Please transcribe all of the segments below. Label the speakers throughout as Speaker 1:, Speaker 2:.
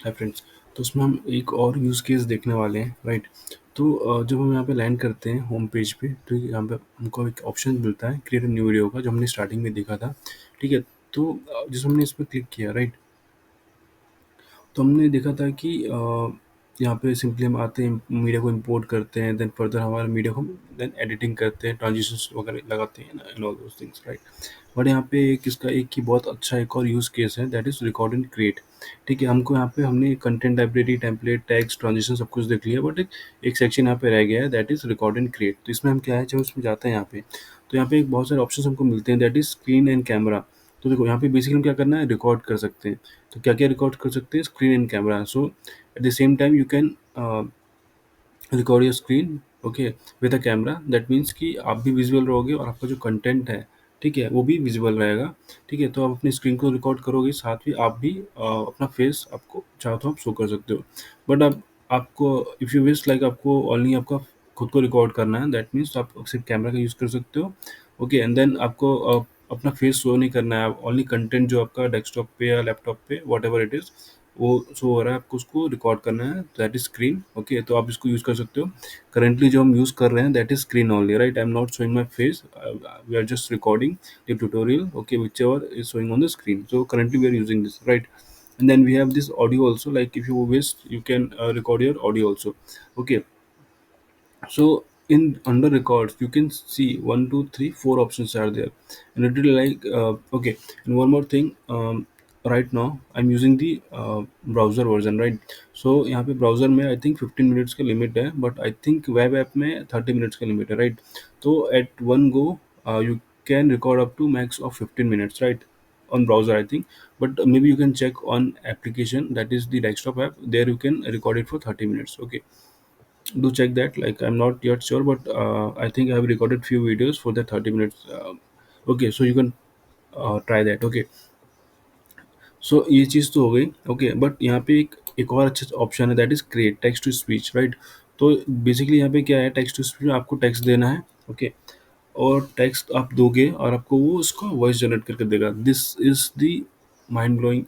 Speaker 1: Hi friends. तो उसमें हम एक और यूज़ केस देखने वाले हैं, राइट? तो जब हम यहाँ पे लैंड करते हैं होम पेज पे, तो यहाँ पे हमको एक ऑप्शन मिलता है क्रिएट न्यू वीडियो का, जो हमने स्टार्टिंग में देखा था। ठीक है। तो जैसे हमने इस पर क्लिक किया, राइट? तो हमने देखा था कि यहाँ पे सिंपली हम आते हैं, मीडिया को इंपोर्ट करते हैं, देन फर्दर हमारे मीडिया को देन एडिटिंग करते हैं, ट्रांजिशंस वगैरह लगाते हैं and all those things, right? But यहाँ पे एक इसका एक ही बहुत अच्छा एक और यूज़ केस है, that is record and create. ठीक है, हमको यहाँ पे हमने content library, template, tags, transition सब कुछ देख लिया, बट एक सेक्शन यहाँ पे रह गया है, that is record and create. तो इसमें हम क्या है, जब उसमें जाते हैं यहाँ पे, तो यहाँ पे एक बहुत सारे ऑप्शन हमको मिलते हैं, that is screen and camera. तो देखो यहाँ पे बेसिकली हम क्या करना है, रिकॉर्ड कर सकते हैं। तो क्या क्या रिकॉर्ड कर सकते हैं, screen and camera. So at the same time you can record your screen, okay, with a camera. That means कि आप भी विजुअल रहोगे और आपका जो कंटेंट है, ठीक है, वो भी विजुअल रहेगा। ठीक है, तो आप अपनी स्क्रीन को रिकॉर्ड करोगे, साथ ही आप भी अपना फेस आपको चाहो तो आप शो कर सकते हो। बट अब आपको इफ़ यू विश लाइक आपको ओनली आपका खुद को रिकॉर्ड करना है, दैट मीन्स आप सिर्फ कैमरा का यूज़ कर सकते हो। ओके, एंड देन आपको अपना फेस शो नहीं करना है, ओनली कंटेंट जो आपका डेस्कटॉप पे या लैपटॉप पे वॉट एवर इट इज़ वो शो हो रहा है, आपको उसको रिकॉर्ड करना है, दैट इज स्क्रीन। ओके, तो आप इसको यूज़ कर सकते हो। करेंटली जो हम यूज़ कर रहे हैं, that is screen only, right? I am not showing my face, we are just recording the tutorial, okay, whichever is showing on the screen. So currently we are using this, right? And then we have this audio also, like if you wish you can record your audio also. Okay, so in under records you can see one two three four options are there, and it will like okay. And one more thing, right now I'm using the browser version, right? So यहाँ पे browser में I think 15 minutes का limit है, but I think web app में 30 minutes का limit है, right? तो at one go you can record up to max of 15 minutes, right? On browser I think, but maybe you can check on application, that is the desktop app, there you can record it for 30 minutes. Okay, do check that. Like I'm not yet sure, but I think I have recorded few videos for the 30 minutes. Okay, so you can try that. Okay, सो ये चीज़ तो हो गई। Okay, but यहाँ पे एक और अच्छा option है, that is create text to speech, right? तो बेसिकली यहाँ पे क्या है, टेक्स्ट टू स्पीच में आपको टेक्स्ट देना है। ओके, और टेक्स्ट आप दोगे और आपको वो उसका वॉइस जनरेट करके देगा। This is the mind blowing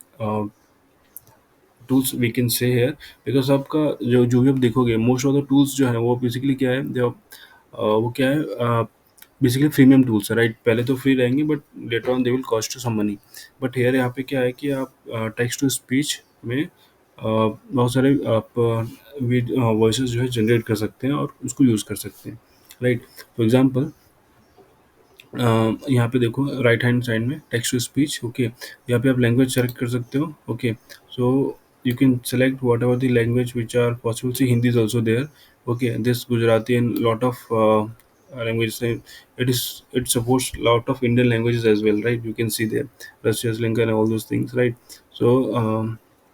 Speaker 1: tools we can say here, because आपका जो भी आप देखोगे, मोस्ट ऑफ द टूल्स जो है वो बेसिकली क्या है, जो वो क्या है, बेसिकली प्रीमियम टूल्स है, राइट? पहले तो फ्री रहेंगे, but later on they will cost you some money. But here यहाँ पे क्या है कि आप टेक्स्ट टू स्पीच में बहुत सारे आप वॉइसेस जो है जनरेट कर सकते हैं और उसको यूज़ कर सकते हैं, राइट? फॉर एग्जाम्पल यहाँ पे देखो राइट हैंड साइड में टेक्स्ट टू स्पीच। ओके, यहाँ पे आप लैंग्वेज सेलेक्ट कर सकते हो। Okay, so you can select whatever the language which are possible. See Hindi is also there. Okay, this Gujarati and lot of languages. It supports lot of Indian languages as well, right? You can see there Russia, Sri Lanka and all those things, right? So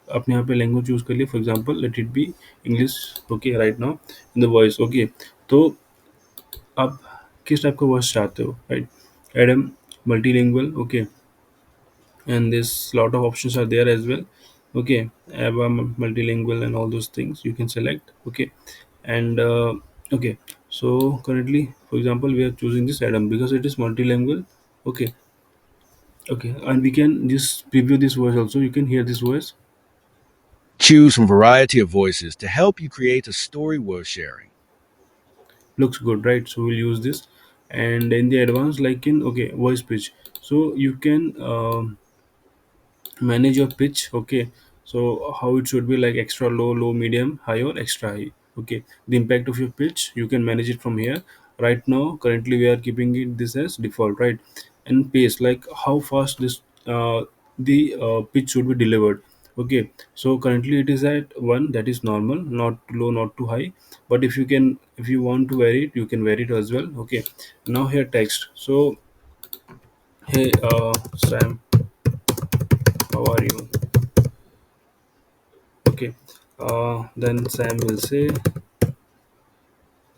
Speaker 1: आपने यहाँ पे language choose कर लिया, for example let it be English. Okay, right now in the voice. Okay, तो आप किस type का voice चाहते हो, right? Adam multilingual, okay, and this lot of options are there as well. Okay, multilingual and all those things you can select. Okay, and okay, so currently for example we are choosing this Adam because it is multilingual. Okay, okay, and we can just preview this voice also, you can hear this voice.
Speaker 2: Choose from a variety of voices to help you create a story worth sharing.
Speaker 1: Looks good, right? So we'll use this. And in the advanced, like in, okay, voice pitch, so you can manage your pitch. Okay, so how it should be, like extra low, low, medium, high, or extra high. Okay, the impact of your pitch you can manage it from here. Right now currently we are keeping it this as default, right? And pace, like how fast this the pitch should be delivered. Okay, so currently it is at 1, that is normal, not too low, not too high. But if you want to vary it, you can vary it as well. Okay, now here text. So hey, Sam, how are you? Okay, then Sam will say,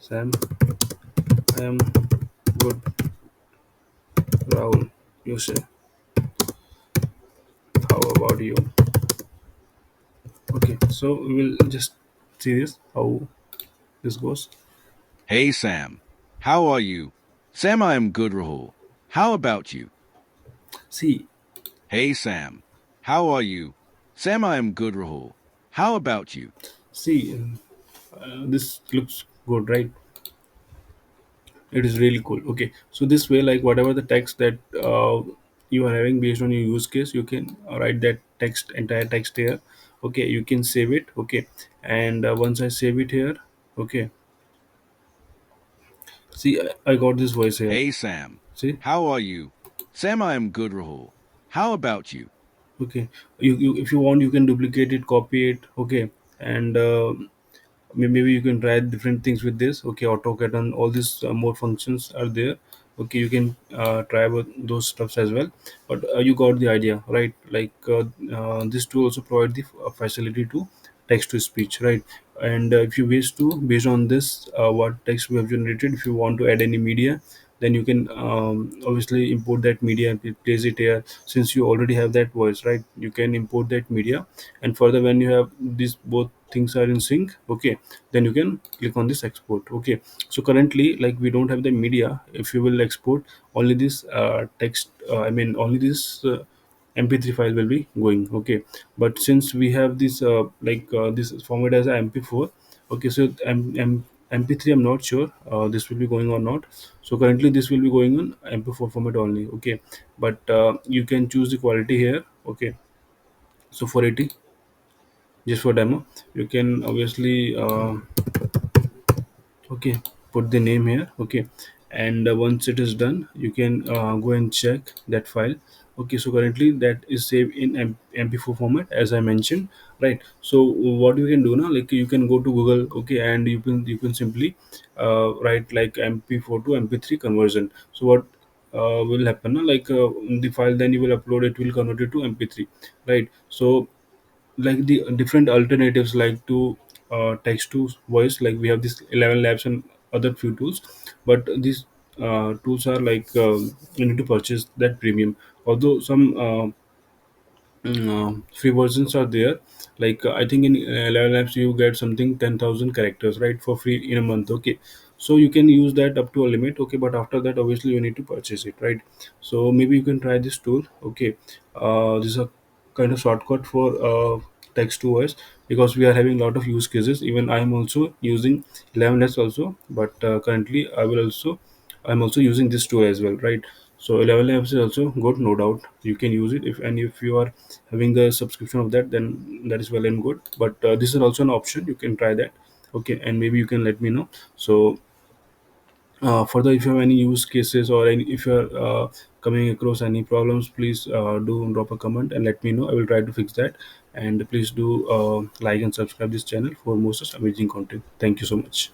Speaker 1: Sam, I am good. Rahul, you say, how about you? Okay, so we will just see this, how this goes.
Speaker 2: Hey Sam, how are you? Sam, I am good, Rahul. How about you?
Speaker 1: See,
Speaker 2: Hey Sam, how are you? Sam, I am good, Rahul. How about you?
Speaker 1: See, this looks good, right? It is really cool. Okay, so this way, like whatever the text that you are having based on your use case, you can write that text, entire text here. Okay, you can save it. Okay, and once I save it here, okay, see, I got this voice here.
Speaker 2: Hey Sam,
Speaker 1: See,
Speaker 2: how are you? Sam, I am good, Rahul. How about you?
Speaker 1: okay, you if you want, you can duplicate it, copy it. Okay, and maybe you can try different things with this. Okay, AutoCAD and all these more functions are there. Okay, you can try with those stuffs as well. But you got the idea, right? Like this tool also provide the facility to text to speech, right? And if you wish to, based on this what text we have generated, if you want to add any media, then you can obviously import that media and place it here. Since you already have that voice, right, you can import that media. And further, when you have these both things are in sync, okay, then you can click on this export. Okay, so currently, like, we don't have the media. If you will export only this text, I mean only this mp3 file will be going. Okay, but since we have this this format as a mp4, okay, so mp3, I'm not sure this will be going or not. So currently this will be going on mp4 format only. Okay, but you can choose the quality here. Okay, so 480, just for demo, you can obviously okay, put the name here. Okay, and once it is done, you can go and check that file. Okay, so currently that is saved in mp4 format, as I mentioned, right? So what you can do now, like, you can go to Google. Okay, and you can simply write like mp4 to mp3 conversion. So what will happen now, like the file, then you will upload it, will convert it to mp3, right? So like the different alternatives, like to text to voice, like we have this 11 labs and other few tools. But these tools are like you need to purchase that premium. Although some free versions are there. Like I think in 11 labs you get something 10,000 characters, right, for free in a month. Okay, so you can use that up to a limit. Okay, but after that, obviously, you need to purchase it, right? So maybe you can try this tool. Okay, this is a kind of shortcut for text to voice, because we are having a lot of use cases. Even I am also using 11 labs also, but currently I'm also using this tool as well, right? So 11 labs is also good, no doubt. You can use it, if you are having the subscription of that, then that is well and good. But this is also an option, you can try that. Okay, and maybe you can let me know. So further, if you have any use cases, or if you are coming across any problems, please do drop a comment and let me know. I will try to fix that. And please do like and subscribe this channel for more such amazing content. Thank you so much.